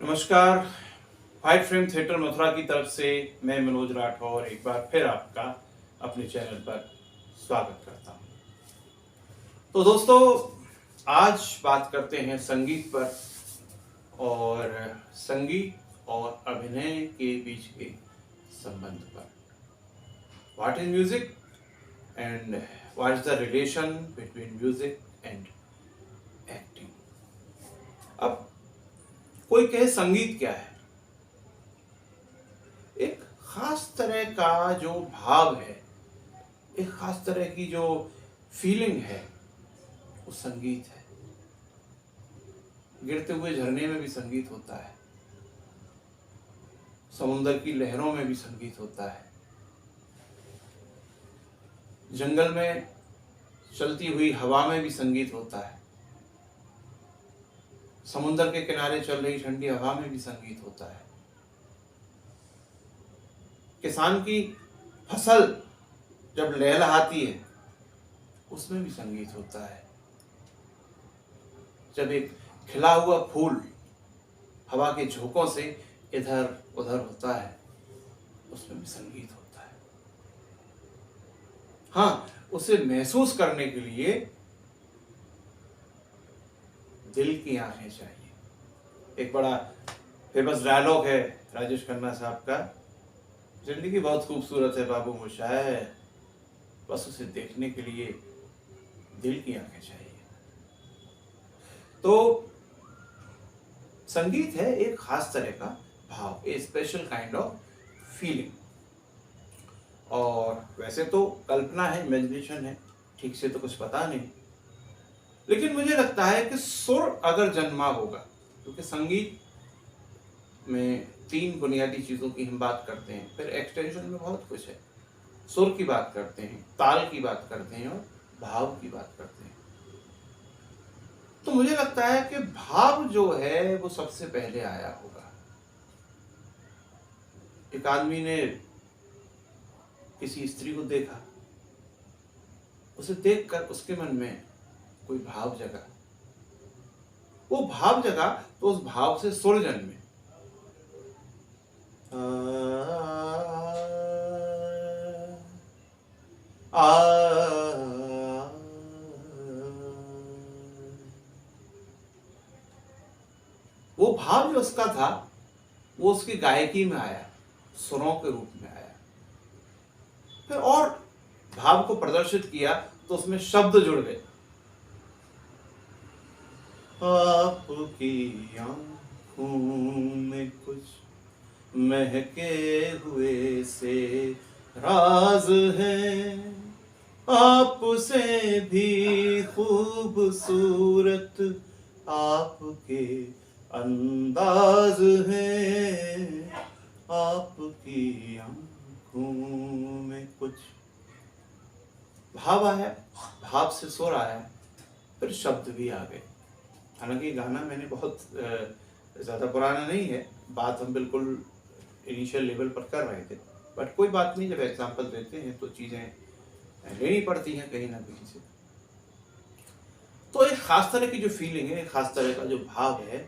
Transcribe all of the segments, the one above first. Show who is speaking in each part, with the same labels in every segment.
Speaker 1: नमस्कार। White frame theatre Mathura की तरफ से मैं मनोज राठौर एक बार फिर आपका अपने चैनल पर स्वागत करता हूं। तो दोस्तों, आज बात करते हैं संगीत पर और संगीत और अभिनय के बीच के संबंध पर। What is music and what is the relation between music and acting. अब कोई कहे संगीत क्या है? एक खास तरह का जो भाव है, एक खास तरह की जो फीलिंग है, वो संगीत है। गिरते हुए झरने में भी संगीत होता है, समुद्र की लहरों में भी संगीत होता है, जंगल में चलती हुई हवा में भी संगीत होता है, समुद्र के किनारे चल रही ठंडी हवा में भी संगीत होता है। किसान की फसल जब लहलहाती है उसमें भी संगीत होता है। जब एक खिला हुआ फूल हवा के झोंकों से इधर उधर होता है उसमें भी संगीत होता है। हाँ, उसे महसूस करने के लिए दिल की आंखें चाहिए। एक बड़ा फेमस डायलॉग है राजेश खन्ना साहब का, जिंदगी बहुत खूबसूरत है बाबू मोशाय, बस उसे देखने के लिए दिल की आंखें चाहिए। तो संगीत है एक खास तरह का भाव, ए स्पेशल काइंड ऑफ फीलिंग। और वैसे तो कल्पना है, इमेजिनेशन है, ठीक से तो कुछ पता नहीं, लेकिन मुझे लगता है कि सुर अगर जन्मा होगा, क्योंकि संगीत में 3 बुनियादी चीज़ों की हम बात करते हैं, फिर एक्सटेंशन में बहुत कुछ है। सुर की बात करते हैं, ताल की बात करते हैं और भाव की बात करते हैं। तो मुझे लगता है कि भाव जो है वो सबसे पहले आया होगा। एक आदमी ने किसी स्त्री को देखा, उसे देखकर उसके मन में कोई भाव जगा, वो भाव जगा तो उस भाव से सुर जन्मे। वो भाव जो उसका था वो उसकी गायकी में आया, सुरों के रूप में आया। फिर और भाव को प्रदर्शित किया तो उसमें शब्द जुड़ गए। आपकी आंखों में कुछ महके हुए से राज है, आपसे भी खूबसूरत आपके अंदाज है, आपकी आंखों में कुछ। भाव आया, भाव से सुर आया, फिर शब्द भी आ गए। हालांकि गाना मैंने बहुत ज़्यादा पुराना नहीं है, बात हम बिल्कुल इनिशियल लेवल पर कर रहे थे, बट कोई बात नहीं, जब एग्जाम्पल देते हैं तो चीज़ें लेनी पड़ती हैं कहीं ना कहीं से। तो एक खास तरह की जो फीलिंग है, एक खास तरह का जो भाव है,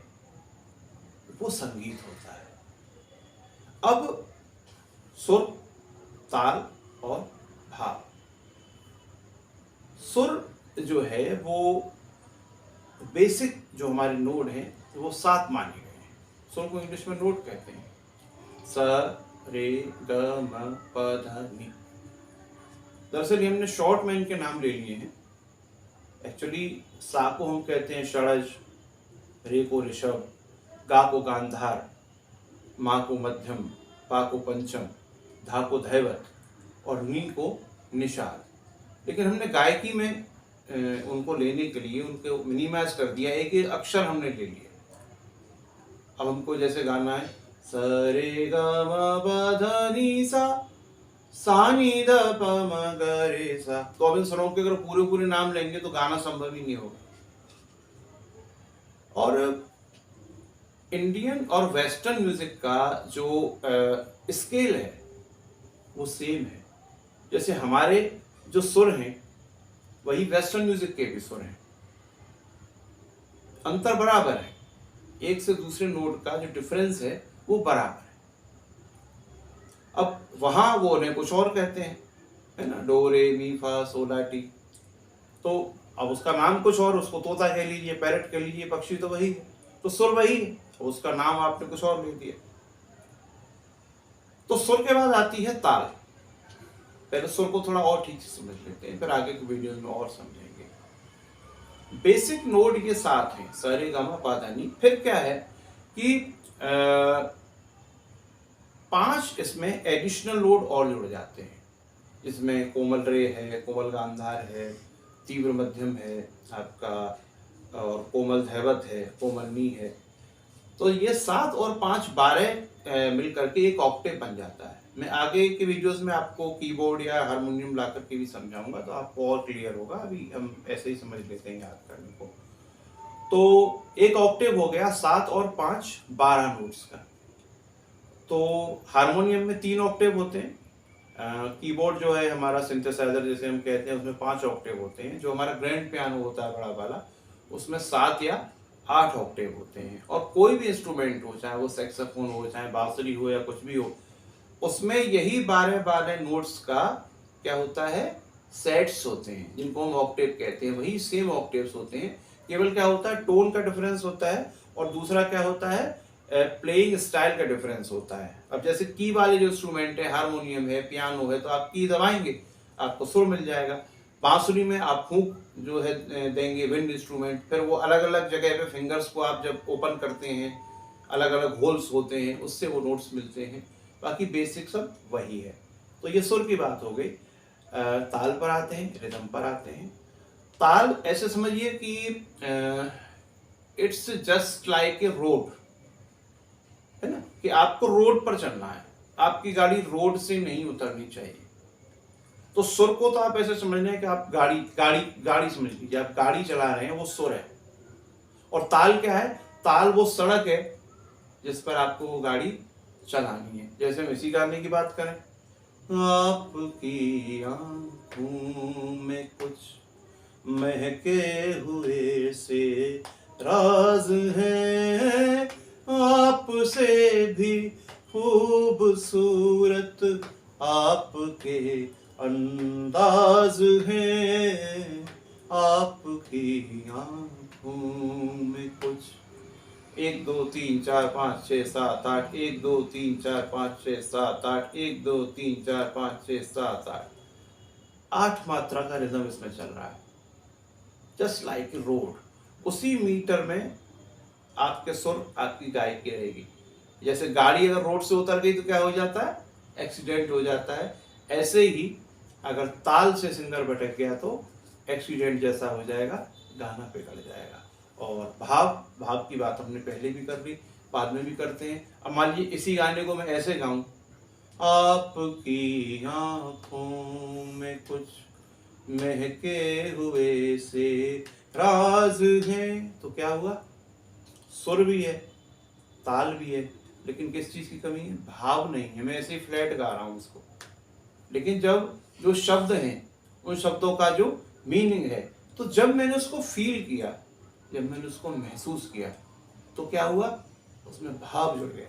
Speaker 1: वो संगीत होता है। अब सुर, ताल और भाव। सुर जो है वो बेसिक जो हमारे नोड हैं वो 7 माने गए हैं। सुर को इंग्लिश में नोट कहते हैं, स रे ग म प ध नि। दरअसल हमने शॉर्ट में इनके नाम ले लिए हैं। एक्चुअली सा को हम कहते हैं षडज, रे को ऋषभ, गा को गांधार, मा को मध्यम, पा को पंचम, धा को धैवत और नी को निषाद। लेकिन हमने गायकी में उनको लेने के लिए उनको मिनिमाइज कर दिया, एक एक अक्षर हमने ले लिया। अब हमको जैसे गाना है स रे ग म प ध नि सा, सा नि ध प म ग रे सा। तो अब इन स्वरों के अगर पूरे पूरे नाम लेंगे तो गाना संभव ही नहीं होगा। और इंडियन और वेस्टर्न म्यूजिक का जो स्केल है वो सेम है। जैसे हमारे जो सुर हैं वही वेस्टर्न म्यूजिक के भी सुर हैं, अंतर बराबर है। एक से दूसरे नोट का जो डिफरेंस है वो बराबर है। अब वहां वो उन्हें कुछ और कहते हैं, है ना, डो रे मी फा सोल ला टी। तो अब उसका नाम कुछ और, उसको तोता कह लीजिए, पैरट कह लीजिए, पक्षी तो वही है, तो सुर वही है, उसका नाम आपने कुछ और लिख दिया। तो सुर के बाद आती है ताल। पहले सुर को थोड़ा और ठीक से समझ लेते हैं, फिर आगे की वीडियोस में और समझेंगे। बेसिक नोड ये 7 हैं, सा रे गा मा पा धा नी। फिर क्या है कि 5 इसमें एडिशनल नोड और जुड़ जाते हैं, जिसमें कोमल रे है, कोमल गांधार है, तीव्र मध्यम है आपका, और कोमल धैवत है, कोमल नी है। तो ये 7 और 5 12 मिलकर के एक ऑक्टेव बन जाता है। मैं आगे के वीडियोस में आपको कीबोर्ड या हारमोनियम ला करके भी समझाऊंगा, तो आपको और क्लियर होगा। अभी हम ऐसे ही समझ लेते हैं याद करने को। तो एक ऑक्टेव हो गया 7 और 5 12 नोट्स का। तो हारमोनियम में 3 ऑक्टेव होते हैं। कीबोर्ड जो है हमारा सिंथेसाइजर जिसे हम कहते हैं, उसमें 5 ऑक्टेव होते हैं। जो हमारा ग्रैंड पियानो होता है बड़ा वाला, उसमें 7 या 8 ऑक्टेव होते हैं। और कोई भी इंस्ट्रूमेंट हो, चाहे वो सैक्सोफोन हो, चाहे बांसुरी हो या कुछ भी हो, उसमें यही 12 नोट्स का क्या होता है, सेट्स होते हैं, जिनको हम ऑक्टेव कहते हैं। वही सेम ऑक्टेव्स होते हैं, केवल क्या होता है, टोन का डिफरेंस होता है, और दूसरा क्या होता है, प्लेइंग स्टाइल का डिफरेंस होता है। अब जैसे की वाले जो इंस्ट्रूमेंट है, हारमोनियम है, पियानो है, तो आप की दबाएंगे आपको सुर मिल जाएगा। बांसुरी में आप फूंक जो है देंगे, विंड इंस्ट्रूमेंट, फिर वो अलग अलग जगह पे फिंगर्स को आप जब ओपन करते हैं, अलग अलग होल्स होते हैं, उससे वो नोट्स मिलते हैं। बाकी बेसिक सब वही है। तो ये सुर की बात हो गई। ताल पर आते हैं, रिदम पर आते हैं। ताल ऐसे समझिए कि it's just like a road, है ना, कि आपको रोड पर चलना है, आपकी गाड़ी रोड से नहीं उतरनी चाहिए। तो सुर को तो आप ऐसे समझ लें कि आप गाड़ी समझ लीजिए, आप गाड़ी चला रहे हैं, वो सुर है। और ताल क्या है, ताल वो सड़क है जिस पर आपको वो गाड़ी चलानी है। जैसे हम इसी गाने की बात करें, आपकी आंखों में कुछ महके हुए से राज है, आपसे भी खूबसूरत आपके अंदाज है, आपकी आंखों में कुछ 1 2 3 4 5 6 7 8 1 2 3 4 5 6 7 8 1 2 3 4 5 6 7 8 मात्रा का रिदम इसमें चल रहा है, जस्ट लाइक रोड। उसी मीटर में आपके सुर, आपकी गायकी रहेगी। जैसे गाड़ी अगर रोड से उतर गई तो क्या हो जाता है, एक्सीडेंट हो जाता है। ऐसे ही अगर ताल से सिंगर भटक गया तो एक्सीडेंट जैसा हो जाएगा, गाना बिगड़ जाएगा। और भाव की बात हमने पहले भी कर ली, बाद में भी करते हैं। अब मान लीजिए इसी गाने को मैं ऐसे गाऊं, आपकी आंखों में कुछ महके हुए से राज है, तो क्या हुआ, सुर भी है, ताल भी है, लेकिन किस चीज की कमी है, भाव नहीं है। मैं ऐसे ही फ्लैट गा रहा हूं इसको, लेकिन जब जो शब्द हैं, उन शब्दों का जो मीनिंग है, तो जब मैंने उसको फील किया, जब मैंने उसको महसूस किया, तो क्या हुआ, उसमें भाव जुड़ गया।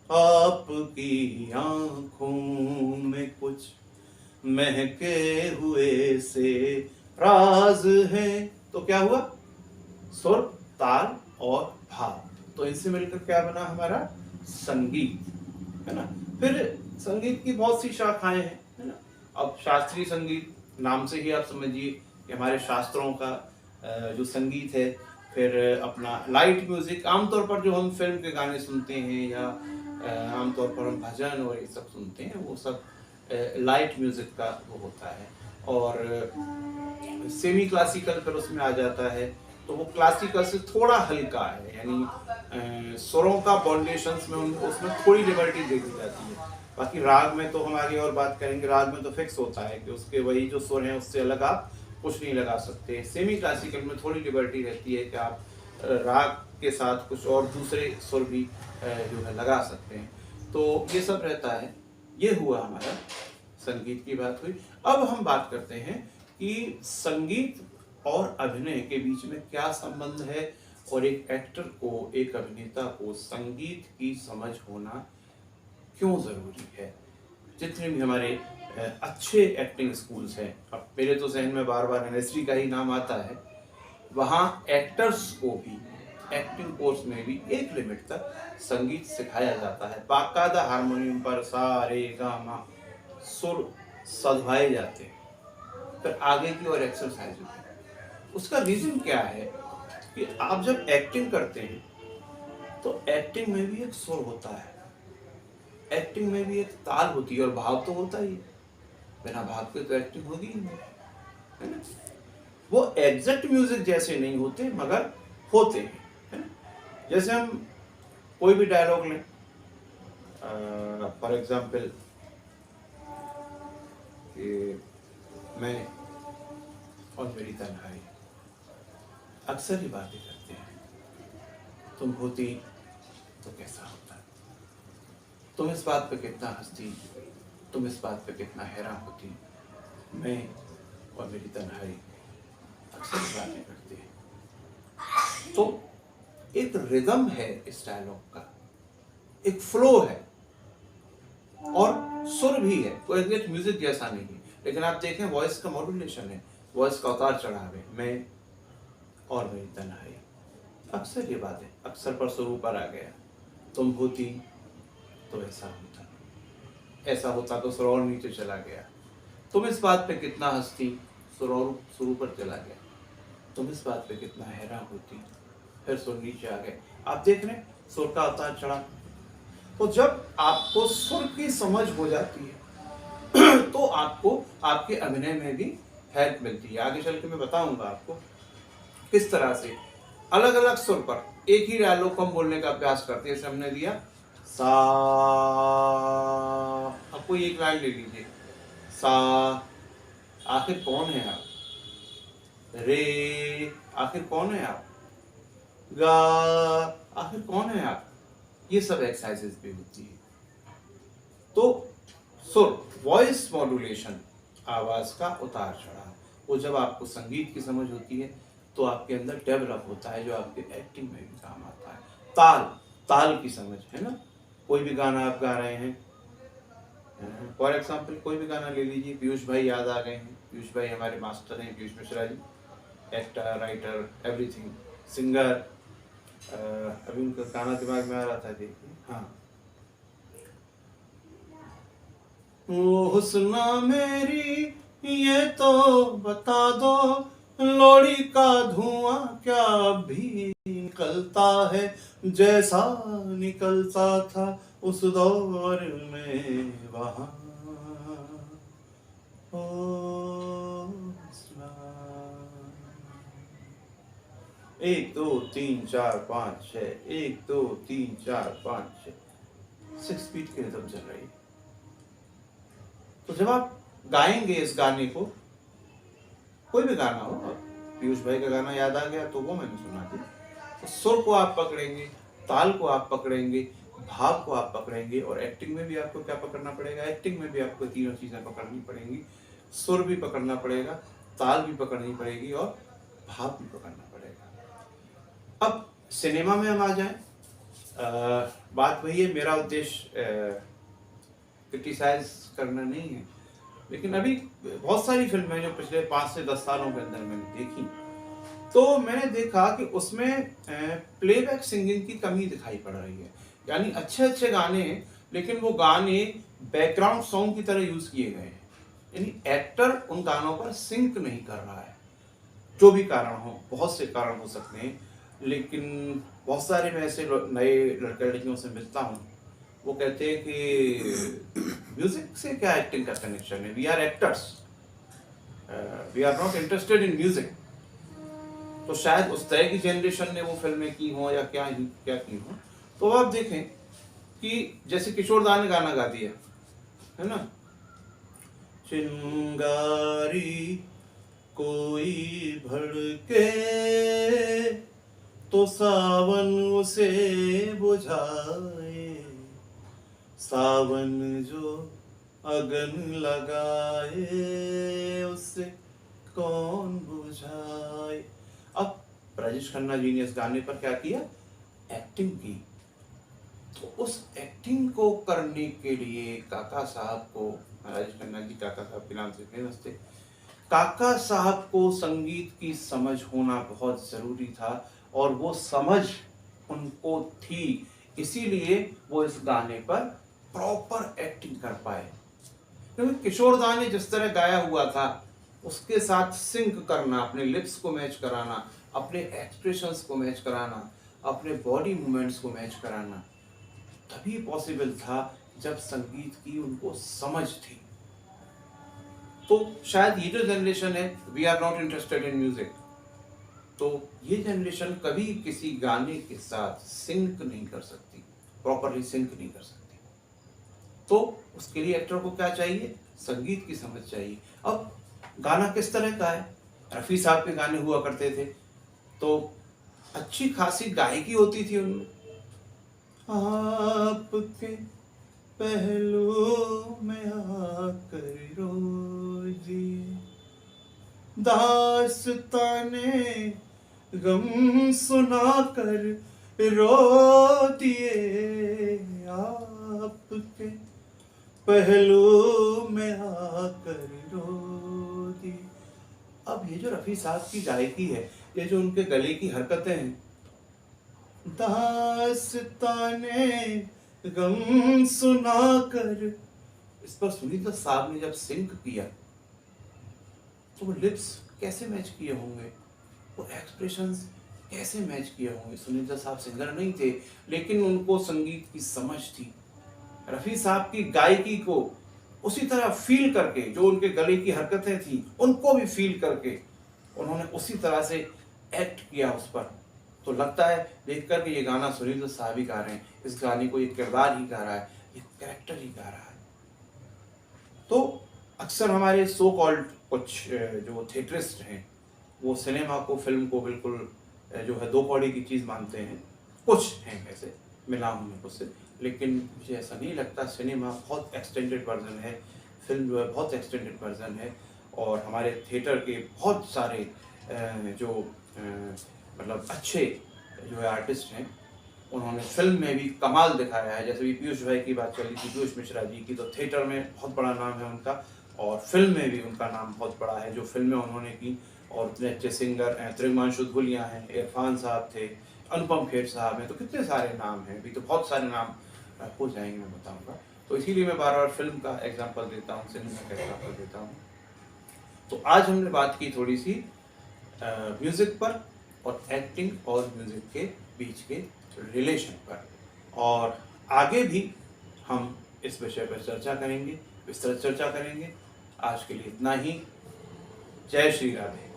Speaker 1: आपकी आंखों में कुछ महके हुए से राज है, तो क्या हुआ, सुर, ताल और भाव। तो इनसे मिलकर क्या बना हमारा संगीत, है ना। फिर संगीत की बहुत सी शाखाएं हैं, है ना। अब शास्त्रीय संगीत नाम से ही आप समझिए कि हमारे शास्त्रों का जो संगीत है। फिर अपना लाइट म्यूजिक, आमतौर पर जो हम फिल्म के गाने सुनते हैं या आमतौर पर हम भजन और ये सब सुनते हैं, वो सब लाइट म्यूजिक का वो होता है। और सेमी क्लासिकल फिर उसमें आ जाता है, तो वो क्लासिकल से थोड़ा हल्का है, यानी स्वरों का बाउंडेशंस में उसमें थोड़ी लिबर्टी दे दी जाती है। बाकी राग में तो हम आगे और बात करेंगे, राग में तो फिक्स होता है कि उसके वही जो सुर हैं उससे अलग आप कुछ नहीं लगा सकते। सेमी क्लासिकल में थोड़ी लिबर्टी रहती है कि आप राग के साथ कुछ और दूसरे सुर भी जो है लगा सकते हैं। तो ये सब रहता है। ये हुआ हमारा संगीत की बात हुई। अब हम बात करते हैं कि संगीत और अभिनय के बीच में क्या संबंध है, और एक एक्टर को, एक अभिनेता को संगीत की समझ होना क्यों ज़रूरी है। जितने भी हमारे अच्छे एक्टिंग स्कूल्स हैं, अब मेरे तो जहन में बार बार एनएसडी का ही नाम आता है, वहाँ एक्टर्स को भी एक्टिंग कोर्स में भी एक लिमिट तक संगीत सिखाया जाता है। बाकायदा हारमोनियम पर सा रे गा मा सुर सधवाए जाते हैं, फिर आगे की और एक्सरसाइज होती है। उसका रीज़न क्या है कि आप जब एक्टिंग करते हैं तो एक्टिंग में भी एक सुर होता है, एक्टिंग में भी एक ताल होती है और भाव तो होता ही है। बिना भाव के तो एक्टिंग होगी ही नहीं, है ना। वो एग्जैक्ट म्यूजिक जैसे नहीं होते मगर होते हैं, है ना। जैसे हम कोई भी डायलॉग लें, फॉर एग्जाम्पल कि मैं और मेरी तन्हाई, अक्सर ही बातें करते हैं, तुम होती तो कैसा होता, तुम इस बात पे कितना हंसती, तुम इस बात पे कितना हैरान होती, मैं और मेरी तन्हाई अक्सर बातें करते हैं। तो एक रिदम है इस डायलॉग का, एक फ्लो है और सुर भी है, कोई एग्जैक्ट म्यूजिक जैसा नहीं है, लेकिन आप देखें वॉइस का मॉड्यूलेशन है, वॉइस का उतार चढ़ाव है। मैं और मेरी तन्हाई, अक्सर ये बात है, अक्सर पर सुर ऊपर आ गया, तुम होती तो ऐसा होता, ऐसा होता तो सुर और नीचे चला गया, तुम इस बात पे कितना हंसती, सुर और सुर ऊपर चला गया, तुम इस बात पे कितना हैरान होती, फिर सुर नीचे आ गए। आप देख रहे हैं सुर का उतार चढ़ाव। तो जब आपको सुर की समझ हो जाती है तो आपको आपके अभिनय में भी हेल्प मिलती है। आगे चल के मैं बताऊंगा आपको किस तरह से अलग अलग सुर पर एक ही डायलॉग को हम बोलने का अभ्यास करते हैं। जैसे हमने दिया सा, अब कोई एक लाइन ले लीजिए, सा आखिर कौन है आप, रे आखिर कौन है आप, गा आखिर कौन है आप, ये सब एक्सरसाइजेस भी होती है। तो सुर, वॉइस मॉड्यूलेशन, आवाज का उतार चढ़ाव, वो जब आपको संगीत की समझ होती है तो आपके अंदर डेवलप होता है, जो आपके एक्टिंग में भी काम आता है। ताल, ताल की समझ, है ना। कोई भी गाना आप गा रहे हैं, फॉर एग्जाम्पल कोई भी गाना ले लीजिए, पीयूष भाई याद आ गए हैं, पीयूष भाई हमारे मास्टर हैं, Piyush Mishra ji, actor, writer, everything, singer. अभी उनका गाना दिमाग में आ रहा था, देखिए, हाँ, वो हुस्ना मेरी ये तो बता दो, लोड़ी का धुआं क्या भी निकलता है, जैसा निकलता था उस दौर में वहां। ओ हुस्ना, 1 2 3 4 5 6, 1 2 3 4 5 6, 6 बीट की रिदम चल रही है। तो जब आप गाएंगे इस गाने को, कोई भी गाना हो, पीयूष भाई का गाना याद आ गया तो वो मैंने सुना दिया, तो सुर को आप पकड़ेंगे, ताल को आप पकड़ेंगे, भाव को आप पकड़ेंगे, और एक्टिंग में भी आपको क्या पकड़ना पड़ेगा, एक्टिंग में भी आपको तीनों चीजें पकड़नी पड़ेंगी, सुर भी पकड़ना पड़ेगा, ताल भी पकड़नी पड़ेगी और भाव भी पकड़ना पड़ेगा। अब सिनेमा में हम आ जाएं, बात वही है, मेरा उद्देश्य क्रिटिसाइज करना नहीं है, लेकिन अभी बहुत सारी फिल्में जो पिछले 5 से 10 सालों के अंदर मैंने देखी, तो मैंने देखा कि उसमें प्लेबैक सिंगिंग की कमी दिखाई पड़ रही है। यानी अच्छे अच्छे गाने हैं, लेकिन वो गाने बैकग्राउंड सॉन्ग की तरह यूज किए गए हैं, यानी एक्टर उन गानों पर सिंक नहीं कर रहा है। जो भी कारण हो, बहुत से कारण हो सकते हैं, लेकिन बहुत सारे मैं ऐसे नए लड़के लड़कियों से मिलता हूँ, वो कहते हैं कि म्यूजिक से क्या एक्टिंग का कनेक्शन है, we are actors, we are not interested in music. तो शायद उस तरह की जनरेशन ने वो फिल्में की हो या क्या की हो। तो आप देखें कि जैसे किशोर दा ने गाना गा दिया है ना, चिंगारी कोई भड़के तो सावन उसे बुझाए, सावन जो अगन लगाए उसे कौन बुझाए। अब राजेश खन्ना जी ने इस गाने पर क्या किया, एक्टिंग की। तो उस एक्टिंग को करने के लिए काका साहब को, राजेश खन्ना जी काका साहब के नाम से फेमस थे, काका साहब को संगीत की समझ होना बहुत जरूरी था, और वो समझ उनको थी, इसीलिए वो इस गाने पर प्रॉपर एक्टिंग कर पाए। क्योंकि किशोर दा ने जिस तरह गाया हुआ था उसके साथ सिंक करना, अपने लिप्स को मैच कराना, अपने एक्सप्रेशंस को मैच कराना, अपने बॉडी मूवमेंट्स को मैच कराना, तभी पॉसिबल था जब संगीत की उनको समझ थी। तो शायद ये जो जनरेशन है, we are not interested in music, तो ये जनरेशन कभी किसी गाने के साथ सिंक नहीं कर सकती, प्रॉपरली सिंक नहीं कर सकती। तो उसके लिए एक्टर को क्या चाहिए, संगीत की समझ चाहिए। अब गाना किस तरह का है, रफ़ी साहब के गाने हुआ करते थे तो अच्छी खासी गायकी होती थी उनमें। आपके पहलू में आकर रोजी दास्ताने गम सुनाकर रो दिए, आपके पहलू में आकर रो दिए। अब ये जो रफ़ी साहब की गायकी है, ये जो उनके गले की हरकतें हैं, दास्ताने गम सुनाकर, इस पर सुनीता साहब ने जब सिंक किया तो वो लिप्स कैसे मैच किए होंगे, वो एक्सप्रेशंस कैसे मैच किए होंगे। सुनीता साहब सिंगर नहीं थे, लेकिन उनको संगीत की समझ थी। रफ़ी साहब की गायकी को उसी तरह फील करके, जो उनके गले की हरकतें थी उनको भी फील करके उन्होंने उसी तरह से एक्ट किया उस पर। तो लगता है देख कर के ये गाना सुनीता साहब ही गा रहे हैं, इस गाने को ये किरदार ही गा रहा है, ये कैरेक्टर ही गा रहा है। तो अक्सर हमारे सो कॉल्ड कुछ जो थिएटरिस्ट हैं वो सिनेमा को, फिल्म को बिल्कुल जो है दो कौड़ी की चीज़ मानते हैं। कुछ हैं ऐसे, मिला हूँ मैं कुछ से, लेकिन मुझे ऐसा नहीं लगता। सिनेमा बहुत एक्सटेंडेड वर्जन है, फिल्म जो है बहुत एक्सटेंडेड वर्जन है, और हमारे थिएटर के बहुत सारे जो मतलब अच्छे जो है आर्टिस्ट हैं, उन्होंने फिल्म में भी कमाल दिखाया है। जैसे भी पीयूष भाई की बात चली थी, पीयूष मिश्रा जी की, तो थिएटर में बहुत बड़ा नाम है उनका, और फिल्म में भी उनका नाम बहुत बड़ा है, जो फिल्में उन्होंने की। और इतने अच्छे सिंगर त्रिमांशु धूलिया हैं, इरफान साहब थे, अनुपम खेर साहब हैं, तो कितने सारे नाम हैं, अभी तो बहुत सारे नाम हो जाएंगे, मैं बताऊंगा। तो इसीलिए मैं बार बार फिल्म का एग्जांपल देता हूँ, सिनेमा का एग्जांपल देता हूँ। तो आज हमने बात की थोड़ी सी म्यूज़िक पर, और एक्टिंग और म्यूज़िक के बीच के रिलेशन पर, और आगे भी हम इस विषय पर चर्चा करेंगे, विस्तृत चर्चा करेंगे। आज के लिए इतना ही। जय श्री राधे।